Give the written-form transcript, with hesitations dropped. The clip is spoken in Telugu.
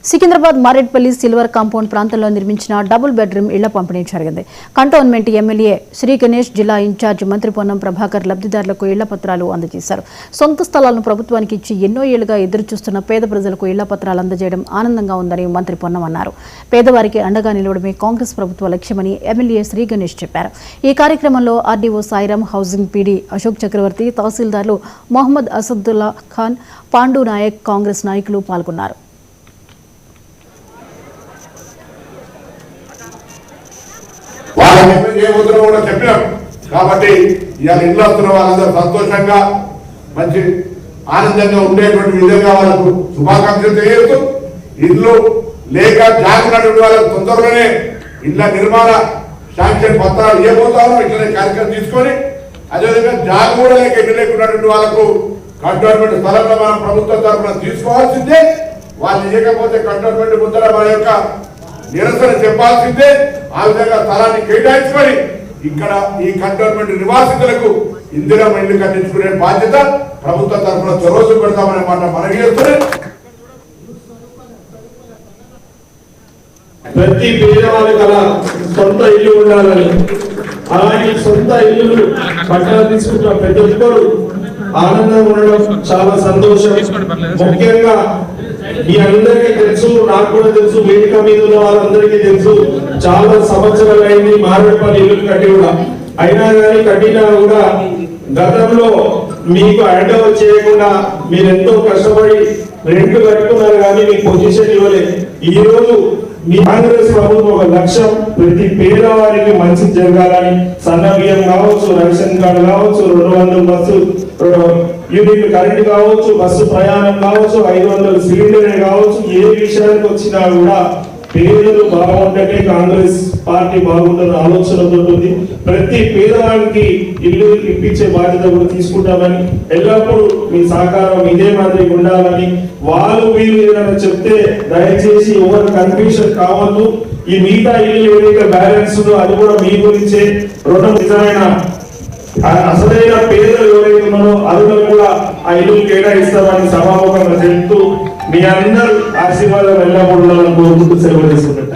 సికింద్రాబాద్ మారేడ్పల్లి సిల్వర్ కాంపౌండ్ ప్రాంతంలో నిర్మించిన డబుల్ బెడ్రూమ్ ఇళ్ల పంపిణీ జరిగింది. కంటోన్మెంట్ ఎమ్మెల్యే శ్రీ గణేష్, జిల్లా ఇన్ఛార్జ్ మంత్రి పొన్నం ప్రభాకర్ లబ్ధిదారులకు ఇళ్ల పత్రాలు అందజేశారు. సొంత స్థలాలను ప్రభుత్వానికి ఇచ్చి ఎన్నో ఏళ్లుగా ఎదురుచూస్తున్న పేద ప్రజలకు ఇళ్ల పత్రాలు అందజేయడం ఆనందంగా ఉందని మంత్రి పొన్నం అన్నారు. పేదవారికి అండగా నిలవడమే కాంగ్రెస్ ప్రభుత్వ లక్ష్యమని ఎమ్మెల్యే శ్రీ గణేష్ చెప్పారు. ఈ కార్యక్రమంలో RDO Sairam, housing PD Ashok Chakravarthi, తహసీల్దార్లు మొహమ్మద్ అసదుల్లా ఖాన్, పాండు నాయక్, కాంగ్రెస్ నాయకులు పాల్గొన్నారు. కాబట్టి ఇవాళ ఇల్లు వస్తున్న వాళ్ళందరూ సంతోషంగా మంచి ఆనందంగా ఉండేటువంటి విధంగా వాళ్ళకు శుభాకాంక్షలు తెలియజేస్తూ, ఇల్లు లేక జాగ్రత్త వాళ్ళకు తొందరలోనే ఇళ్ల నిర్మాణ శాంక్షన్ పత్రాలు ఇవ్వబోతామో ఇట్లనే కార్యక్రమం తీసుకొని, అదేవిధంగా జాగ్రత్త కూడా లేక ఇల్లు లేకున్నటువంటి వాళ్ళకు కంటోన్మెంట్ స్థలంలో మనం ప్రభుత్వం తరఫున తీసుకోవాల్సిందే. వాళ్ళు ఇవ్వకపోతే కంటోన్మెంట్ ముందర మన యొక్క నిరసన చెప్పాల్సిందే. ఆ విధంగా స్థలాన్ని కేటాయించుకొని ఇక్కడ ఈ కంటోన్మెంట్ నివాసితులకు ఇందిరా ఇల్లు కట్టించుకునే బాధ్యత ప్రభుత్వం తరఫున చొరవ చూపెడతామనే మాట మనవి చేస్తున్నాయి. ప్రతి పేదవాళ్ళకి అలా సొంత ఇల్లు ఉండాలని, అలాగే సొంత ఇల్లు పట్టాలు తీసుకుంటున్న ప్రతి ఒక్కరు ఆనందంగా ఉండడం చాలా సంతోషం. ముఖ్యంగా మీ అందరికీ తెలుసు, నాకు కూడా తెలుసు, వేదిక మీద ఉన్న వాళ్ళందరికీ తెలుసు, చాలా సంవత్సరాలు అయింది మారేడుపల్లి ఇల్లు కట్టి కూడా. అయినా కానీ కట్టినా కూడా గతంలో మీకు హ్యాండ్ ఓవర్ చేయకుండా మీరు ఎంతో కష్టపడి రెంట్ కట్టుకున్నారు, కానీ మీకు పొజిషన్ ఇవ్వలేదు. ఈ రోజు మీ కాంగ్రెస్ ప్రభుత్వం ఒక లక్ష్యం, ప్రతి పేదవారికి మంచి జరగాలని, సన్న బియ్యం కావచ్చు, రేషన్ కార్డు కావచ్చు, 200 బస్సు యూనిట్ కరెంట్ కావచ్చు, బస్సు ప్రయాణం కావచ్చు, 500 సిలిండర్ కావచ్చు, ఏ విషయానికి వచ్చినా కూడా పేదలు బాగుంటేనే కాంగ్రెస్ పార్టీ బాగుంటున్న ఆలోచనతో ఉంటుంది. ప్రతి పేదవానికి ఇల్లు ఇప్పించే బాధ్యత కూడా తీసుకుంటామని, ఎల్లప్పుడూ మీ సహకారం ఇదే మాదిరి ఉండాలని, వాళ్ళు వీళ్ళు ఏదైనా చెప్తే దయచేసి ఎవరు కన్ఫ్యూషన్ కావద్దు. ఈ మిగతా ఇల్లు ఏదైతే బ్యాలెన్స్ ఉందో అది కూడా మీ గురించే. రుణం నిజమైన అసలైన పేదలు ఎవరైతే ఉన్నారో అరుణులు కూడా ఆ ఇల్లు కేటాయిస్తామని సభాముఖంగా చెప్తూ మీ అందరూ ఆశీర్వాదం ఎల్లప్పుడూ కోరుకుంటూ సెలవు తీసుకుంటారు.